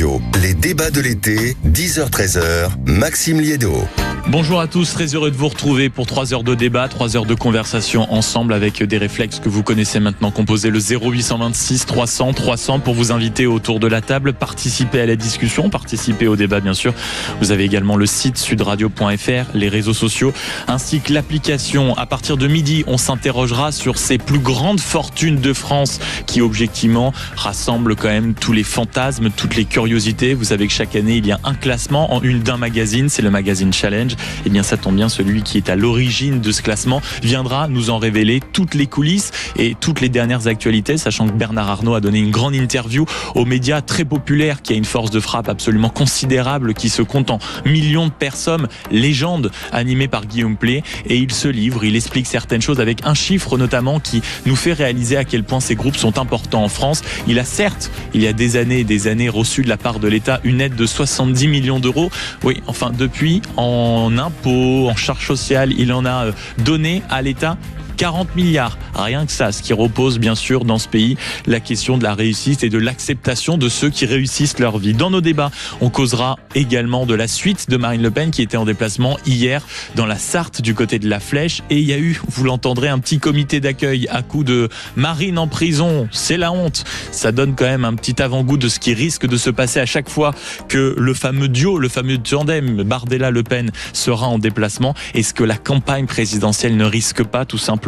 Radio. Les débats de l'été, 10h-13h, Maxime Liédo. Bonjour à tous, très heureux de vous retrouver pour 3 heures de débat, 3 heures de conversation ensemble avec des réflexes que vous connaissez maintenant. Composez le 0826 300 300 pour vous inviter autour de la table, participer à la discussion, participer au débat bien sûr. Vous avez également le site sudradio.fr, les réseaux sociaux ainsi que l'application. À partir de midi, on s'interrogera sur ces plus grandes fortunes de France qui objectivement rassemblent quand même tous les fantasmes, toutes les curiosités. Vous savez que chaque année il y a un classement en une d'un magazine, c'est le magazine Challenge. Eh bien ça tombe bien, celui qui est à l'origine de ce classement viendra nous en révéler toutes les coulisses et toutes les dernières actualités, sachant que Bernard Arnault a donné une grande interview aux médias, très populaire, qui a une force de frappe absolument considérable, qui se compte en millions de personnes, légende animée par Guillaume Pley, et il se livre, il explique certaines choses avec un chiffre notamment qui nous fait réaliser à quel point ces groupes sont importants en France. Il a certes, il y a des années reçu de la part de l'État une aide de 70 millions d'euros. Oui, enfin depuis, en impôts, en charges sociales, il en a donné à l'État 40 milliards, rien que ça, ce qui repose bien sûr dans ce pays la question de la réussite et de l'acceptation de ceux qui réussissent leur vie. Dans nos débats, on causera également de la suite de Marine Le Pen qui était en déplacement hier dans la Sarthe du côté de la Flèche, et il y a eu, vous l'entendrez, un petit comité d'accueil à coup de Marine en prison, c'est la honte. Ça donne quand même un petit avant-goût de ce qui risque de se passer à chaque fois que le fameux duo, le fameux tandem Bardella-Le Pen sera en déplacement. Est-ce que la campagne présidentielle ne risque pas tout simplement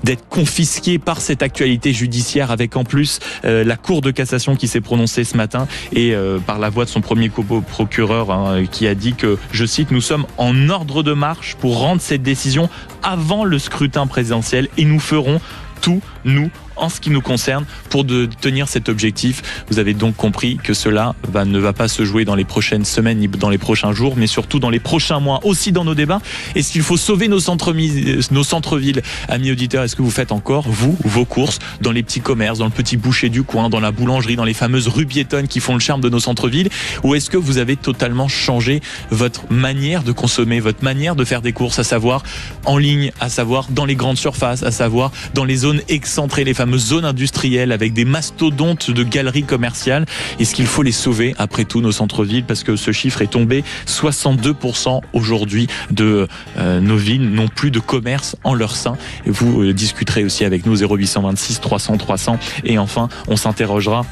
d'être confisqué par cette actualité judiciaire, avec en plus la Cour de cassation qui s'est prononcée ce matin et par la voix de son premier procureur qui a dit que, je cite, nous sommes en ordre de marche pour rendre cette décision avant le scrutin présidentiel et nous ferons tout, nous, en ce qui nous concerne, pour tenir cet objectif. Vous avez donc compris que cela ne va pas se jouer dans les prochaines semaines ni dans les prochains jours, mais surtout dans les prochains mois. Aussi dans nos débats, est-ce qu'il faut sauver nos centres-villes? Amis auditeurs, est-ce que vous faites encore, vous, vos courses dans les petits commerces, dans le petit boucher du coin, dans la boulangerie, dans les fameuses rues piétonnes qui font le charme de nos centres-villes? Ou est-ce que vous avez totalement changé votre manière de consommer, votre manière de faire des courses, à savoir en ligne, à savoir dans les grandes surfaces, à savoir dans les zones excentrées, les fameuses zones industrielles avec des mastodontes de galeries commerciales? Est-ce qu'il faut les sauver après tout, nos centres-villes? Parce que ce chiffre est tombé, 62% aujourd'hui de nos villes n'ont plus de commerce en leur sein. Et vous discuterez aussi avec nous 0826 300 300. Et enfin, on s'interrogera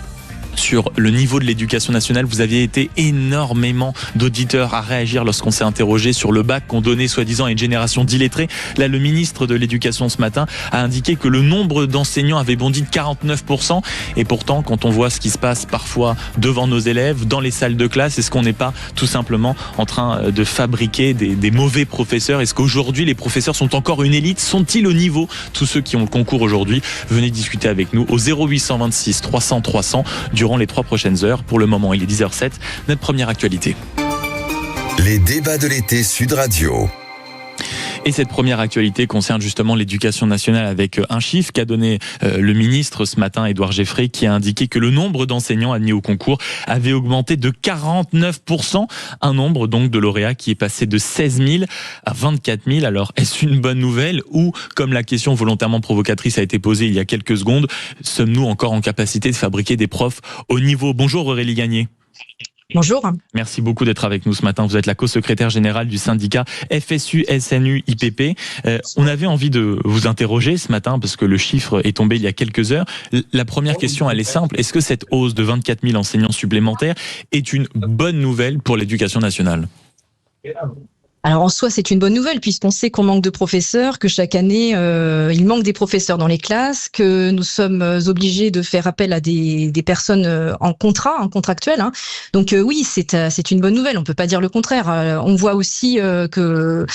sur le niveau de l'éducation nationale. Vous aviez été énormément d'auditeurs à réagir lorsqu'on s'est interrogé sur le bac qu'on donnait soi-disant à une génération d'illettrés. Là, le ministre de l'Éducation ce matin a indiqué que le nombre d'enseignants avait bondi de 49%. Et pourtant, quand on voit ce qui se passe parfois devant nos élèves, dans les salles de classe, est-ce qu'on n'est pas tout simplement en train de fabriquer des mauvais professeurs? Est-ce qu'aujourd'hui, les professeurs sont encore une élite? Sont-ils au niveau? Tous ceux qui ont le concours aujourd'hui, venez discuter avec nous au 0826 300 300 durant les 3 prochaines heures. Pour le moment, il est 10h07. Notre première actualité. Les débats de l'été Sud Radio. Et cette première actualité concerne justement l'éducation nationale, avec un chiffre qu'a donné le ministre ce matin, Édouard Geffray, qui a indiqué que le nombre d'enseignants admis au concours avait augmenté de 49%. Un nombre donc de lauréats qui est passé de 16 000 à 24 000. Alors, est-ce une bonne nouvelle, ou, comme la question volontairement provocatrice a été posée il y a quelques secondes, sommes-nous encore en capacité de fabriquer des profs au niveau? Bonjour Aurélie Gagné. Bonjour. Merci beaucoup d'être avec nous ce matin. Vous êtes la co-secrétaire générale du syndicat FSU-SNU-IPP. On avait envie de vous interroger ce matin parce que le chiffre est tombé il y a quelques heures. La première question, elle est simple. Est-ce que cette hausse de 24 000 enseignants supplémentaires est une bonne nouvelle pour l'éducation nationale ? Alors en soi, c'est une bonne nouvelle puisqu'on sait qu'on manque de professeurs, que chaque année, il manque des professeurs dans les classes, que nous sommes obligés de faire appel à des personnes en contractuel. Donc oui, c'est une bonne nouvelle, on peut pas dire le contraire. On voit aussi que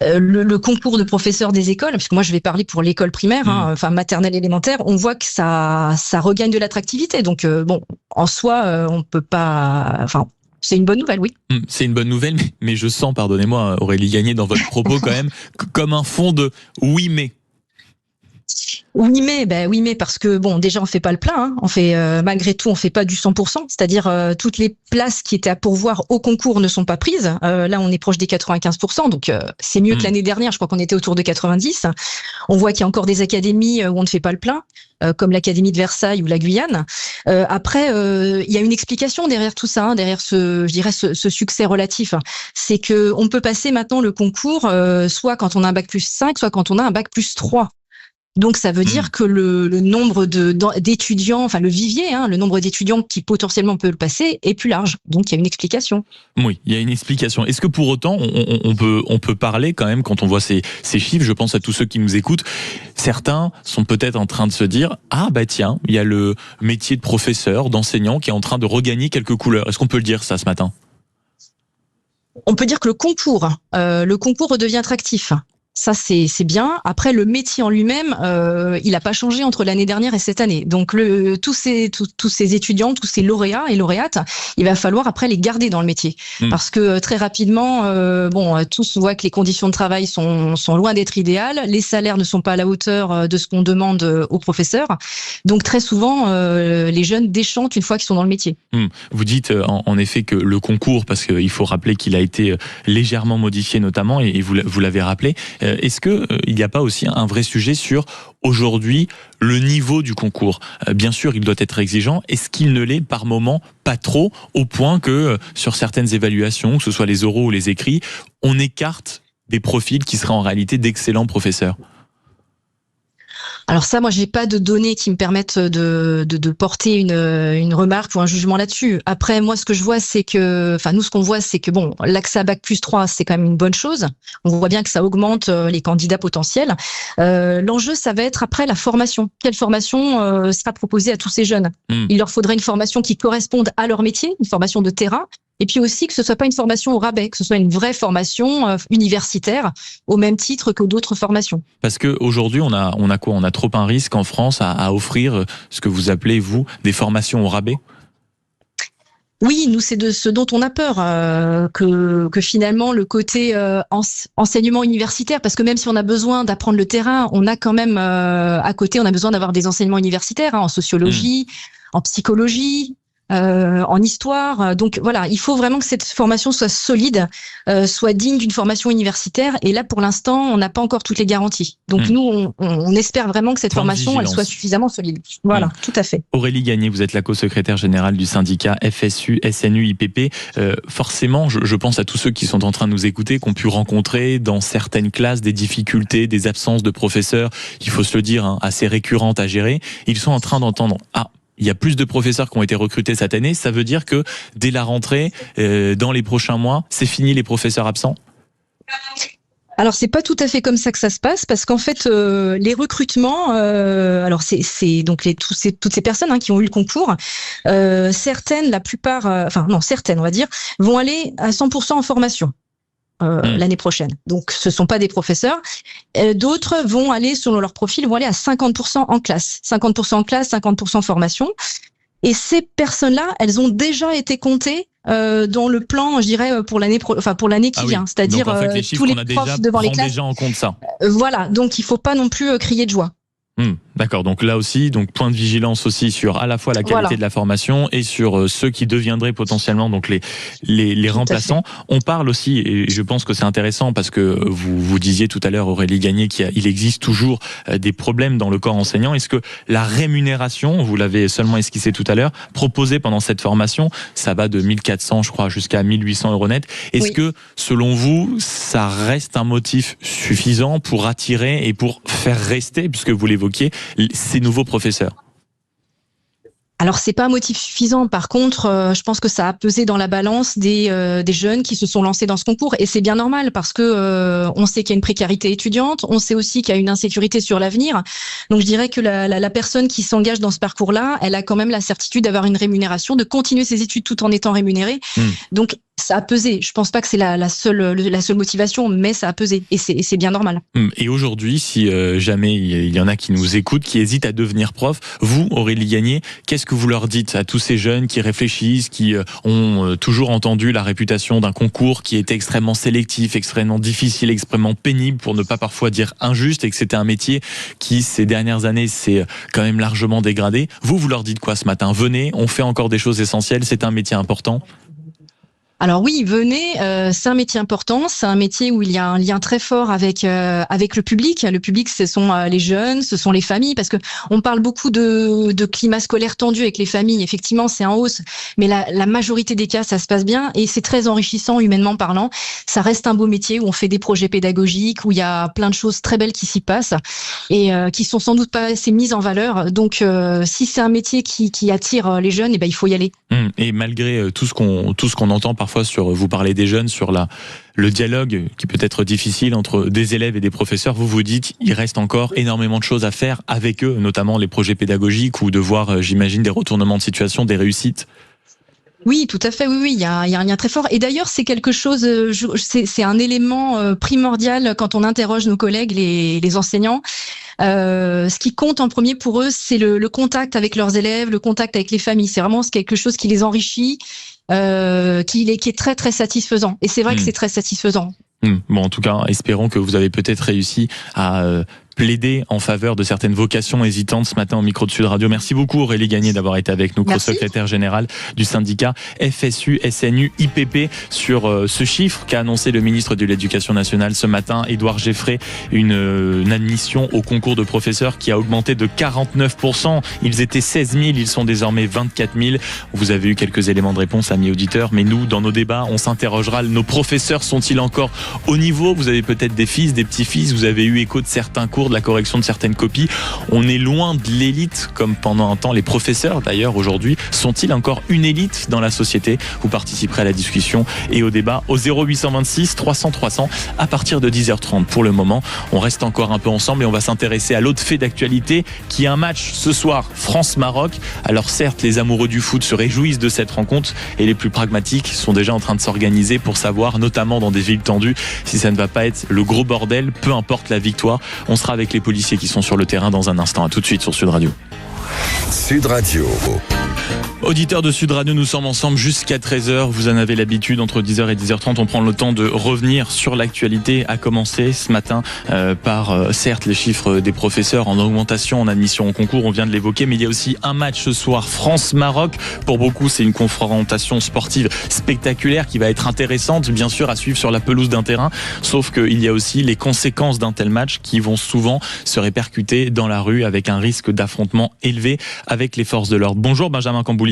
le concours de professeurs des écoles, puisque moi je vais parler pour l'école primaire, enfin maternelle, élémentaire, on voit que ça regagne de l'attractivité. Donc bon, en soi, on peut pas... Enfin, c'est une bonne nouvelle, oui. C'est une bonne nouvelle, mais je sens, pardonnez-moi Aurélie Gagné, dans votre propos quand même, comme un fond de « oui mais ». Oui, mais parce que bon, déjà on fait pas le plein, hein. On fait malgré tout, on fait pas du 100%, c'est-à-dire toutes les places qui étaient à pourvoir au concours ne sont pas prises. Là, on est proche des 95%, donc c'est mieux que l'année dernière. Je crois qu'on était autour de 90. On voit qu'il y a encore des académies où on ne fait pas le plein, comme l'académie de Versailles ou la Guyane. Après, il y a une explication derrière tout ça, hein, derrière ce succès relatif. C'est que on peut passer maintenant le concours soit quand on a un bac plus 5, soit quand on a un bac plus 3. Donc ça veut dire que le nombre d'étudiants, enfin le vivier, hein, le nombre d'étudiants qui potentiellement peut le passer est plus large. Donc il y a une explication. Oui, il y a une explication. Est-ce que pour autant on peut parler quand même quand on voit ces chiffres? Je pense à tous ceux qui nous écoutent. Certains sont peut-être en train de se dire tiens, il y a le métier de professeur, d'enseignant qui est en train de regagner quelques couleurs. Est-ce qu'on peut le dire ça ce matin? On peut dire que le concours redevient attractif. Ça, c'est bien. Après, le métier en lui-même, il n'a pas changé entre l'année dernière et cette année. Donc, tous ces étudiants, tous ces lauréats et lauréates, il va falloir après les garder dans le métier. Parce que très rapidement, tous voient que les conditions de travail sont loin d'être idéales. Les salaires ne sont pas à la hauteur de ce qu'on demande aux professeurs. Donc, très souvent, les jeunes déchantent une fois qu'ils sont dans le métier. Vous dites en effet que le concours, parce qu'il faut rappeler qu'il a été légèrement modifié notamment, et vous l'avez rappelé, est-ce que il n'y a pas aussi un vrai sujet sur aujourd'hui le niveau du concours? Bien sûr, il doit être exigeant. Est-ce qu'il ne l'est par moment pas trop, au point que sur certaines évaluations, que ce soit les oraux ou les écrits, on écarte des profils qui seraient en réalité d'excellents professeurs? Alors ça, moi, j'ai pas de données qui me permettent de porter une remarque ou un jugement là-dessus. Après, moi, ce que je vois, c'est que, nous, ce qu'on voit, c'est que l'accès à bac plus 3, c'est quand même une bonne chose. On voit bien que ça augmente les candidats potentiels. L'enjeu, ça va être après la formation. Quelle formation sera proposée à tous ces jeunes? Il leur faudrait une formation qui corresponde à leur métier, une formation de terrain. Et puis aussi que ce soit pas une formation au rabais, que ce soit une vraie formation universitaire au même titre que d'autres formations. Parce que aujourd'hui, on a quoi? On a trop un risque en France à offrir ce que vous appelez, vous, des formations au rabais? Oui, nous, c'est de ce dont on a peur, que finalement le côté enseignement universitaire, parce que même si on a besoin d'apprendre le terrain, on a quand même à côté, on a besoin d'avoir des enseignements universitaires, en sociologie, en psychologie, en histoire. Donc voilà, il faut vraiment que cette formation soit solide, soit digne d'une formation universitaire. Et là, pour l'instant, on n'a pas encore toutes les garanties. Donc nous, on espère vraiment que cette formation, elle soit suffisamment solide. Voilà, tout à fait. Aurélie Gagné, vous êtes la co-secrétaire générale du syndicat FSU, SNU, IPP. Forcément, je pense à tous ceux qui sont en train de nous écouter, qui ont pu rencontrer dans certaines classes des difficultés, des absences de professeurs, il faut se le dire, assez récurrentes à gérer. Ils sont en train d'entendre il y a plus de professeurs qui ont été recrutés cette année. Ça veut dire que dès la rentrée, dans les prochains mois, c'est fini les professeurs absents? Alors c'est pas tout à fait comme ça que ça se passe, parce qu'en fait les recrutements, alors c'est donc toutes ces personnes qui ont eu le concours, certaines, la plupart, certaines on va dire, vont aller à 100% en formation. L'année prochaine. Donc, ce sont pas des professeurs. D'autres vont aller, selon leur profil, vont aller à 50% en classe. 50% en classe, 50% en formation. Et ces personnes-là, elles ont déjà été comptées dans le plan, je dirais, pour l'année qui vient. C'est-à-dire donc, en fait, les tous les profs devant les classes. Déjà en compte ça. Voilà. Donc, il faut pas non plus crier de joie. D'accord, donc là aussi, point de vigilance aussi sur à la fois la qualité de la formation et sur ceux qui deviendraient potentiellement donc les remplaçants. On parle aussi, et je pense que c'est intéressant parce que vous disiez tout à l'heure, Aurélie Gagné, qu'il existe toujours des problèmes dans le corps enseignant. Est-ce que la rémunération, vous l'avez seulement esquissé tout à l'heure, proposée pendant cette formation, ça va de 1400 je crois jusqu'à 1800 € net. Est-ce que selon vous, ça reste un motif suffisant pour attirer et pour faire rester, puisque vous l'évoquez, ces nouveaux professeurs? Alors c'est pas un motif suffisant. Par contre, je pense que ça a pesé dans la balance des jeunes qui se sont lancés dans ce concours, et c'est bien normal parce que on sait qu'il y a une précarité étudiante, on sait aussi qu'il y a une insécurité sur l'avenir. Donc je dirais que la personne qui s'engage dans ce parcours-là, elle a quand même la certitude d'avoir une rémunération, de continuer ses études tout en étant rémunérée. Donc ça a pesé. Je pense pas que c'est la seule motivation, mais ça a pesé et c'est bien normal. Et aujourd'hui, si jamais il y en a qui nous écoutent, qui hésitent à devenir prof, vous, Aurélie Gagné, qu'est-ce que vous leur dites à tous ces jeunes qui réfléchissent, qui ont toujours entendu la réputation d'un concours qui était extrêmement sélectif, extrêmement difficile, extrêmement pénible, pour ne pas parfois dire injuste, et que c'était un métier qui, ces dernières années, s'est quand même largement dégradé. Vous leur dites quoi ce matin? Venez, on fait encore des choses essentielles, c'est un métier important. Alors oui, venez, c'est un métier important, c'est un métier où il y a un lien très fort avec le public. Le public, ce sont les jeunes, ce sont les familles, parce que on parle beaucoup de climat scolaire tendu avec les familles. Effectivement, c'est en hausse, mais la majorité des cas, ça se passe bien et c'est très enrichissant humainement parlant. Ça reste un beau métier où on fait des projets pédagogiques, où il y a plein de choses très belles qui s'y passent et qui sont sans doute pas assez mises en valeur. Donc, si c'est un métier qui attire les jeunes, il faut y aller. Et malgré tout ce qu'on entend parfois sur, vous parlez des jeunes, sur le dialogue qui peut être difficile entre des élèves et des professeurs, vous dites il reste encore énormément de choses à faire avec eux, notamment les projets pédagogiques ou de voir, j'imagine, des retournements de situation, des réussites. Oui, tout à fait. Oui, il y a un lien très fort. Et d'ailleurs, c'est quelque chose, c'est un élément primordial quand on interroge nos collègues, les enseignants. Ce qui compte en premier pour eux, c'est le contact avec leurs élèves, le contact avec les familles. C'est vraiment quelque chose qui les enrichit, qui est très très satisfaisant. Et c'est vrai que c'est très satisfaisant. Bon, en tout cas, espérons que vous avez peut-être réussi à plaider en faveur de certaines vocations hésitantes ce matin au micro de Sud Radio. Merci beaucoup Aurélie Gagné d'avoir été avec nous, co-secrétaire générale du syndicat FSU SNU IPP, sur ce chiffre qu'a annoncé le ministre de l'Éducation nationale ce matin, Édouard Geffray, une admission au concours de professeurs qui a augmenté de 49%. Ils étaient 16 000, ils sont désormais 24 000. Vous avez eu quelques éléments de réponse, amis auditeurs, mais nous, dans nos débats, on s'interrogera, nos professeurs sont-ils encore au niveau? Vous avez peut-être des fils, des petits-fils, vous avez eu écho de certains cours, de la correction de certaines copies. On est loin de l'élite, comme pendant un temps les professeurs d'ailleurs aujourd'hui. Sont-ils encore une élite dans la société? Vous participerez à la discussion et au débat au 0826 300 300 à partir de 10h30. Pour le moment, on reste encore un peu ensemble et on va s'intéresser à l'autre fait d'actualité qui est un match ce soir, France-Maroc. Alors certes, les amoureux du foot se réjouissent de cette rencontre et les plus pragmatiques sont déjà en train de s'organiser pour savoir, notamment dans des villes tendues, si ça ne va pas être le gros bordel, peu importe la victoire. On sera avec les policiers qui sont sur le terrain dans un instant. À tout de suite sur Sud Radio. Sud Radio. Auditeurs de Sud Radio, nous sommes ensemble jusqu'à 13h. Vous en avez l'habitude, entre 10h et 10h30, on prend le temps de revenir sur l'actualité, à commencer ce matin par, certes, les chiffres des professeurs en augmentation, en admission au concours, on vient de l'évoquer, mais il y a aussi un match ce soir, France-Maroc. Pour beaucoup, c'est une confrontation sportive spectaculaire qui va être intéressante, bien sûr, à suivre sur la pelouse d'un terrain, sauf qu'il y a aussi les conséquences d'un tel match qui vont souvent se répercuter dans la rue avec un risque d'affrontement élevé avec les forces de l'ordre. Bonjour Benjamin Camboulive.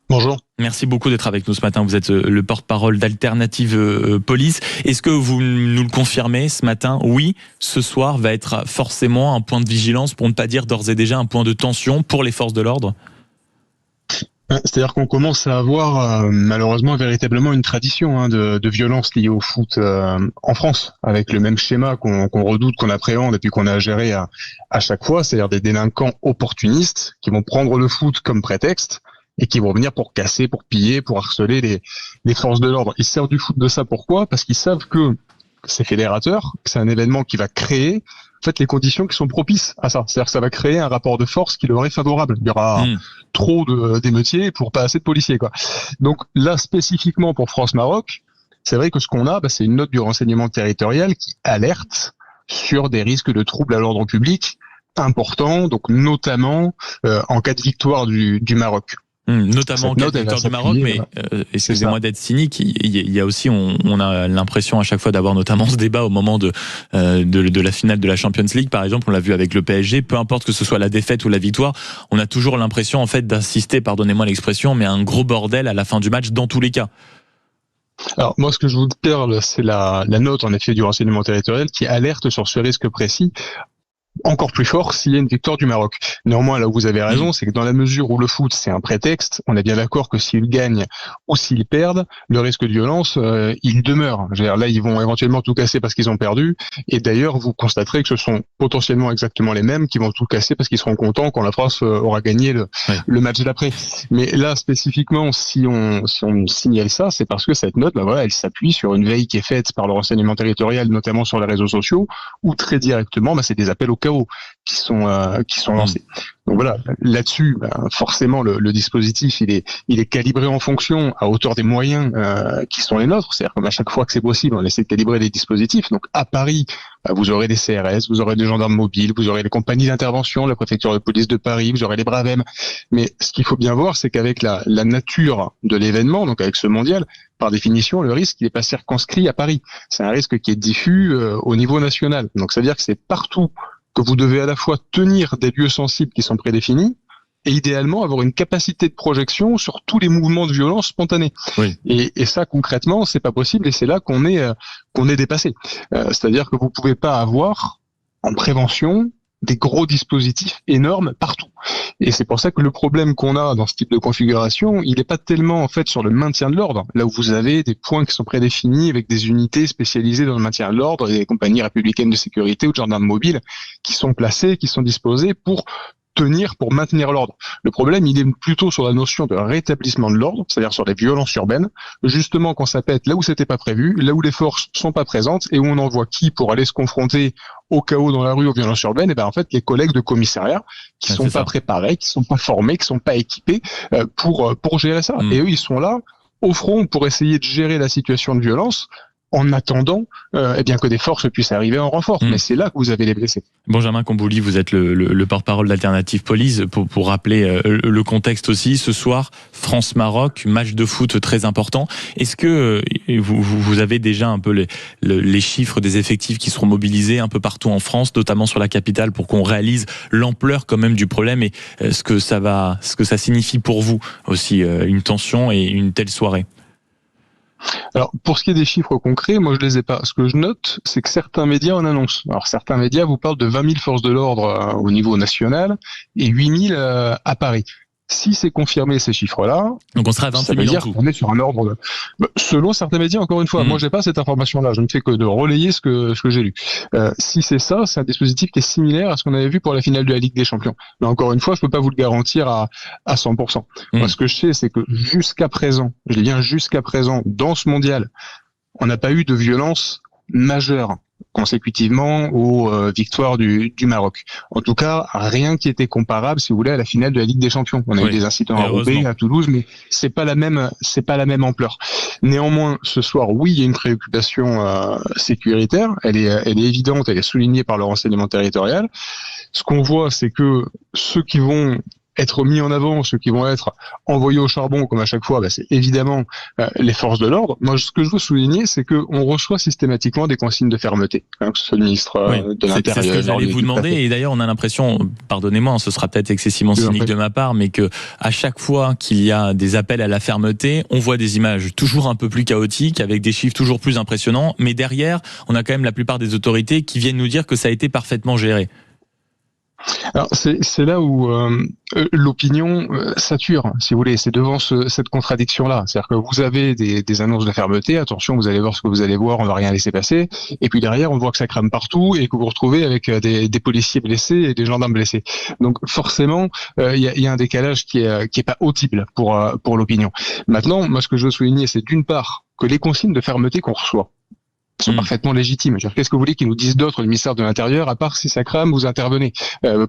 Bonjour. Merci beaucoup d'être avec nous ce matin. Vous êtes le porte-parole d'Alternative Police. Est-ce que vous nous le confirmez ce matin? Oui, ce soir va être forcément un point de vigilance, pour ne pas dire d'ores et déjà un point de tension pour les forces de l'ordre? C'est-à-dire qu'on commence à avoir malheureusement véritablement une tradition de violence liée au foot en France, avec le même schéma qu'on redoute, qu'on appréhende et puis qu'on a géré à chaque fois, c'est-à-dire des délinquants opportunistes qui vont prendre le foot comme prétexte et qui vont venir pour casser, pour piller, pour harceler les forces de l'ordre. Ils servent du foot de ça, pourquoi? Parce qu'ils savent que c'est fédérateur, que c'est un événement qui va créer en fait les conditions qui sont propices à ça. C'est-à-dire que ça va créer un rapport de force qui leur est favorable. Il y aura trop d'émeutiers pour pas assez de policiers, quoi. Donc là, spécifiquement pour France-Maroc, c'est vrai que ce qu'on a, c'est une note du renseignement territorial qui alerte sur des risques de troubles à l'ordre public importants, donc notamment en cas de victoire du Maroc. Notamment en cas de victoire du Maroc, mais excusez-moi d'être cynique, il y a aussi, on a l'impression à chaque fois d'avoir notamment ce débat au moment de la finale de la Champions League, par exemple, on l'a vu avec le PSG, peu importe que ce soit la défaite ou la victoire, on a toujours l'impression en fait d'assister, pardonnez-moi l'expression, mais à un gros bordel à la fin du match dans tous les cas. Alors moi, ce que je vous parle, c'est la note en effet du renseignement territorial qui alerte sur ce risque précis. encore plus fort s'il y a une victoire du Maroc. Néanmoins, là où vous avez raison, c'est que dans la mesure où le foot, c'est un prétexte, on est bien d'accord que s'ils gagnent ou s'ils perdent, le risque de violence, il demeure. Je veux dire, là, ils vont éventuellement tout casser parce qu'ils ont perdu. Et d'ailleurs, vous constaterez que ce sont potentiellement exactement les mêmes qui vont tout casser parce qu'ils seront contents quand la France aura gagné le match d'après. Mais là, spécifiquement, si on signale ça, c'est parce que cette note, elle s'appuie sur une veille qui est faite par le renseignement territorial, notamment sur les réseaux sociaux, où très directement, c'est des appels au chaos qui sont lancés. Donc voilà, là-dessus, forcément, le dispositif, il est calibré en fonction, à hauteur des moyens qui sont les nôtres. C'est-à-dire qu'à chaque fois que c'est possible, on essaie de calibrer des dispositifs. Donc à Paris, vous aurez des CRS, vous aurez des gendarmes mobiles, vous aurez les compagnies d'intervention, la préfecture de police de Paris, vous aurez les Bravem. Mais ce qu'il faut bien voir, c'est qu'avec la nature de l'événement, donc avec ce mondial, par définition, le risque, il n'est pas circonscrit à Paris. C'est un risque qui est diffus au niveau national. Donc ça veut dire que c'est partout que vous devez à la fois tenir des lieux sensibles qui sont prédéfinis et idéalement avoir une capacité de projection sur tous les mouvements de violence spontanés. Oui. Et ça, concrètement, c'est pas possible et c'est là qu'on est dépassé. C'est-à-dire que vous pouvez pas avoir en prévention des gros dispositifs énormes partout. Et c'est pour ça que le problème qu'on a dans ce type de configuration, il n'est pas tellement en fait sur le maintien de l'ordre, là où vous avez des points qui sont prédéfinis avec des unités spécialisées dans le maintien de l'ordre et des compagnies républicaines de sécurité ou de gendarmes mobiles qui sont placées, qui sont disposées pour maintenir l'ordre. Le problème, il est plutôt sur la notion de rétablissement de l'ordre, c'est-à-dire sur les violences urbaines, justement quand ça pète là où c'était pas prévu, là où les forces sont pas présentes et où on envoie qui pour aller se confronter au chaos dans la rue, aux violences urbaines, et ben en fait les collègues de commissariat qui sont pas préparés, qui sont pas formés, qui sont pas équipés pour gérer ça. Et eux, ils sont là au front pour essayer de gérer la situation de violence en attendant que des forces puissent arriver en renfort. Mais c'est là que vous avez les blessés. Benjamin Combouli, vous êtes le porte-parole d'Alternative Police. Pour rappeler le contexte aussi, ce soir, France-Maroc, match de foot très important. Est-ce que vous avez déjà un peu les chiffres des effectifs qui seront mobilisés un peu partout en France, notamment sur la capitale, pour qu'on réalise l'ampleur quand même du problème et ce que ça signifie pour vous aussi, une tension et une telle soirée? Alors, pour ce qui est des chiffres concrets, moi je les ai pas. Ce que je note, c'est que certains médias en annoncent. Alors, certains médias vous parlent de 20 000 forces de l'ordre au niveau national et 8 000 à Paris. Si c'est confirmé ces chiffres-là, donc on sera à 28 ça veut 000 dire qu'on est sur un ordre selon certains médias, encore une fois, moi j'ai pas cette information-là, je ne fais que de relayer ce que j'ai lu. Si c'est ça, c'est un dispositif qui est similaire à ce qu'on avait vu pour la finale de la Ligue des Champions. Mais encore une fois, je peux pas vous le garantir à 100%. Moi, ce que je sais, c'est que jusqu'à présent, dans ce mondial, on n'a pas eu de violence majeure consécutivement aux victoires du Maroc. En tout cas, rien qui était comparable, si vous voulez, à la finale de la Ligue des Champions. On a eu des incidents à Roubaix, à Toulouse, mais c'est pas la même ampleur. Néanmoins, ce soir, oui, il y a une préoccupation sécuritaire. Elle est évidente, elle est soulignée par le renseignement territorial. Ce qu'on voit, c'est que ceux qui vont être mis en avant, ceux qui vont être envoyés au charbon, comme à chaque fois, c'est évidemment les forces de l'ordre. Moi, ce que je veux souligner, c'est qu'on reçoit systématiquement des consignes de fermeté, que ce soit le ministre de l'Intérieur. C'est ce que j'allais vous demander, et d'ailleurs, on a l'impression, pardonnez-moi, ce sera peut-être excessivement cynique de ma part, mais que à chaque fois qu'il y a des appels à la fermeté, on voit des images toujours un peu plus chaotiques, avec des chiffres toujours plus impressionnants, mais derrière, on a quand même la plupart des autorités qui viennent nous dire que ça a été parfaitement géré. Alors c'est là où l'opinion sature, si vous voulez, c'est devant cette contradiction-là. C'est-à-dire que vous avez des annonces de fermeté, attention, vous allez voir ce que vous allez voir, on va rien laisser passer, et puis derrière on voit que ça crame partout et que vous vous retrouvez avec des policiers blessés et des gendarmes blessés. Donc forcément, il y a un décalage qui est pas audible pour l'opinion. Maintenant, moi ce que je veux souligner, c'est d'une part que les consignes de fermeté qu'on reçoit sont parfaitement légitimes. Qu'est-ce que vous voulez qu'ils nous disent d'autre, le ministère de l'Intérieur, à part si ça crame, vous intervenez,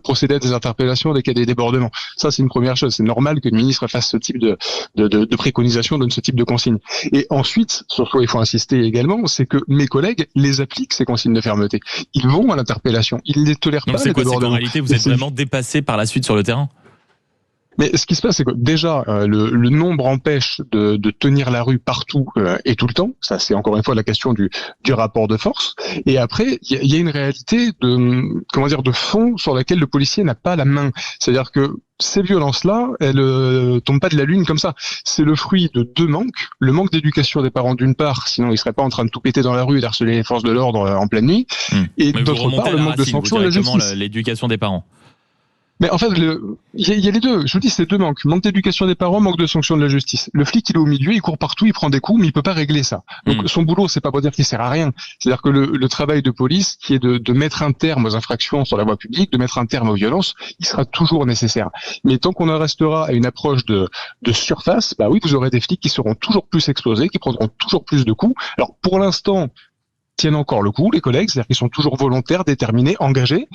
procédez à des interpellations dès qu'il y a des débordements. Ça, c'est une première chose. C'est normal que le ministre fasse ce type de préconisation, donne ce type de consignes. Et ensuite, sur quoi il faut insister également, c'est que mes collègues les appliquent, ces consignes de fermeté. Ils vont à l'interpellation. Ils ne les tolèrent pas. Donc c'est quoi, c'est qu'en réalité, vous êtes vraiment dépassé par la suite sur le terrain? Mais ce qui se passe, c'est que déjà, le nombre empêche de tenir la rue partout et tout le temps. Ça, c'est encore une fois la question du rapport de force. Et après, il y a une réalité de fond sur laquelle le policier n'a pas la main. C'est-à-dire que ces violences-là, elles tombent pas de la lune comme ça. C'est le fruit de deux manques. Le manque d'éducation des parents d'une part, sinon ils seraient pas en train de tout péter dans la rue et d'harceler les forces de l'ordre en pleine nuit. Et d'autre part, le manque de sanctions de la justice. L'éducation des parents. Mais en fait, il y a les deux. Je vous dis, c'est deux manques. Manque d'éducation des parents, manque de sanction de la justice. Le flic, il est au milieu, il court partout, il prend des coups, mais il peut pas régler ça. Donc, son boulot, c'est pas pour dire qu'il sert à rien. C'est-à-dire que le travail de police, qui est de mettre un terme aux infractions sur la voie publique, de mettre un terme aux violences, il sera toujours nécessaire. Mais tant qu'on en restera à une approche de surface, bah oui, vous aurez des flics qui seront toujours plus exposés, qui prendront toujours plus de coups. Alors, pour l'instant, tiennent encore le coup, les collègues, c'est-à-dire qu'ils sont toujours volontaires, déterminés, engagés.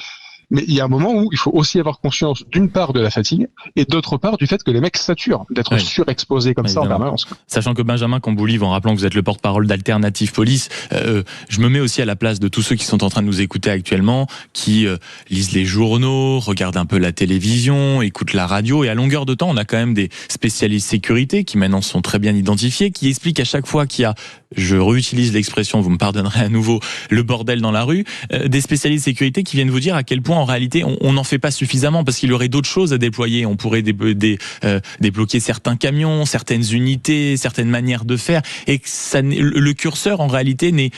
Mais il y a un moment où il faut aussi avoir conscience d'une part de la fatigue et d'autre part du fait que les mecs saturent d'être surexposés comme ça en permanence. Sachant que Benjamin Camboulive, en rappelant que vous êtes le porte-parole d'Alternative Police, je me mets aussi à la place de tous ceux qui sont en train de nous écouter actuellement, qui lisent les journaux, regardent un peu la télévision, écoutent la radio, et à longueur de temps, on a quand même des spécialistes sécurité qui maintenant sont très bien identifiés, qui expliquent à chaque fois qu'il y a, je réutilise l'expression, vous me pardonnerez à nouveau, le bordel dans la rue, des spécialistes sécurité qui viennent vous dire à quel point en réalité on n'en fait pas suffisamment parce qu'il y aurait d'autres choses à déployer. On pourrait débloquer certains camions, certaines unités, certaines manières de faire, et que le curseur en réalité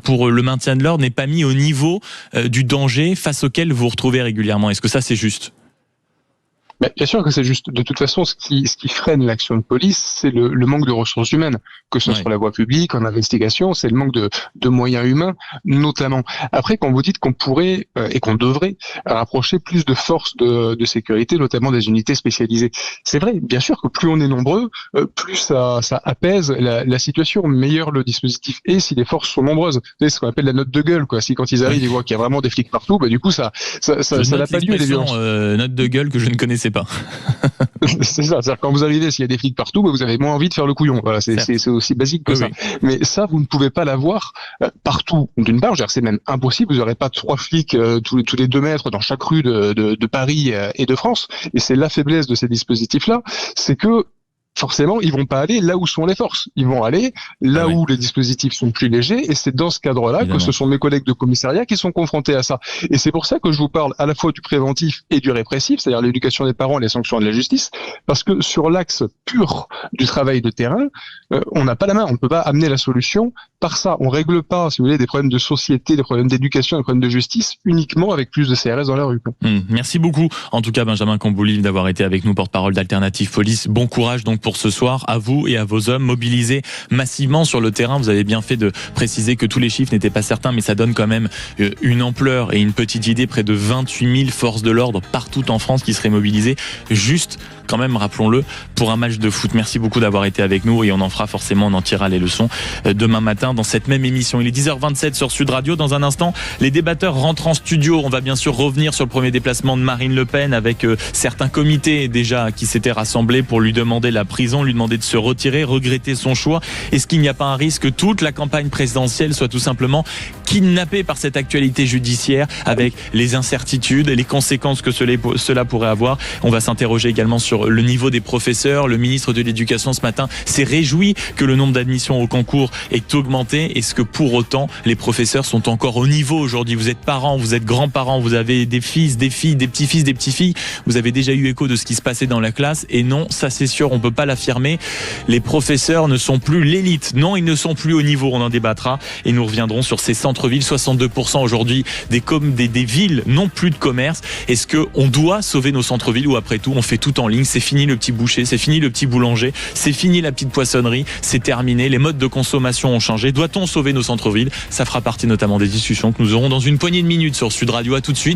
pour le maintien de l'ordre n'est pas mis au niveau du danger face auquel vous vous retrouvez régulièrement. Est-ce que ça c'est juste ? Mais bien sûr que c'est juste. De toute façon, ce qui freine l'action de police, c'est le manque de ressources humaines, que ce soit sur la voie publique, en investigation, c'est le manque de moyens humains, notamment. Après, quand vous dites qu'on pourrait et qu'on devrait rapprocher plus de forces de sécurité, notamment des unités spécialisées, c'est vrai. Bien sûr que plus on est nombreux, plus ça apaise la situation. Meilleur le dispositif est si les forces sont nombreuses. C'est ce qu'on appelle la note de gueule, quoi. Si quand ils arrivent, ils voient qu'il y a vraiment des flics partout, bah du coup ça n'a pas lieu les violences. Note de gueule que je ne connaissais pas. C'est ça, c'est-à-dire quand vous arrivez, s'il y a des flics partout, bah vous avez moins envie de faire le couillon. Voilà, c'est aussi basique que ça. Oui. Mais ça, vous ne pouvez pas l'avoir partout. D'une part, c'est même impossible. Vous n'aurez pas 3 flics tous les 2 mètres dans chaque rue de Paris et de France. Et c'est la faiblesse de ces dispositifs-là, c'est que forcément, ils vont pas aller là où sont les forces. Ils vont aller là où les dispositifs sont plus légers, et c'est dans ce cadre-là que ce sont mes collègues de commissariat qui sont confrontés à ça. Et c'est pour ça que je vous parle à la fois du préventif et du répressif, c'est-à-dire l'éducation des parents et les sanctions de la justice, parce que sur l'axe pur du travail de terrain, on n'a pas la main, on ne peut pas amener la solution par ça. On règle pas, si vous voulez, des problèmes de société, des problèmes d'éducation, des problèmes de justice uniquement avec plus de CRS dans la rue. Merci beaucoup, en tout cas Benjamin Camboulive, d'avoir été avec nous, porte-parole d'Alternative Police. Bon courage donc pour ce soir, à vous et à vos hommes mobilisés massivement sur le terrain. Vous avez bien fait de préciser que tous les chiffres n'étaient pas certains, mais ça donne quand même une ampleur et une petite idée. Près de 28 000 forces de l'ordre partout en France qui seraient mobilisées, juste quand même, rappelons-le, pour un match de foot. Merci beaucoup d'avoir été avec nous, et on en fera forcément, on en tirera les leçons demain matin dans cette même émission. Il est 10h27 sur Sud Radio. Dans un instant, les débatteurs rentrent en studio. On va bien sûr revenir sur le premier déplacement de Marine Le Pen avec certains comités déjà qui s'étaient rassemblés pour lui demander la prison, lui demander de se retirer, regretter son choix. Est-ce qu'il n'y a pas un risque que toute la campagne présidentielle soit tout simplement kidnappée par cette actualité judiciaire avec les incertitudes et les conséquences que cela pourrait avoir? On va s'interroger également sur le niveau des professeurs. Le ministre de l'Éducation ce matin s'est réjoui que le nombre d'admissions au concours est augmenté. Est-ce que pour autant les professeurs sont encore au niveau aujourd'hui? Vous êtes parents, vous êtes grands-parents, vous avez des fils, des filles, des petits-fils, des petits-filles. Vous avez déjà eu écho de ce qui se passait dans la classe, et non, ça c'est sûr, on peut pas l'affirmer. Les professeurs ne sont plus l'élite. Non, ils ne sont plus au niveau. On en débattra et nous reviendrons sur ces centres-villes. 62% aujourd'hui des villes n'ont plus de commerce. Est-ce que on doit sauver nos centres-villes, ou après tout on fait tout en ligne? C'est fini le petit boucher, c'est fini le petit boulanger, c'est fini la petite poissonnerie, c'est terminé. Les modes de consommation ont changé. Doit-on sauver nos centres-villes? Ça fera partie notamment des discussions que nous aurons dans une poignée de minutes sur Sud Radio. À tout de suite.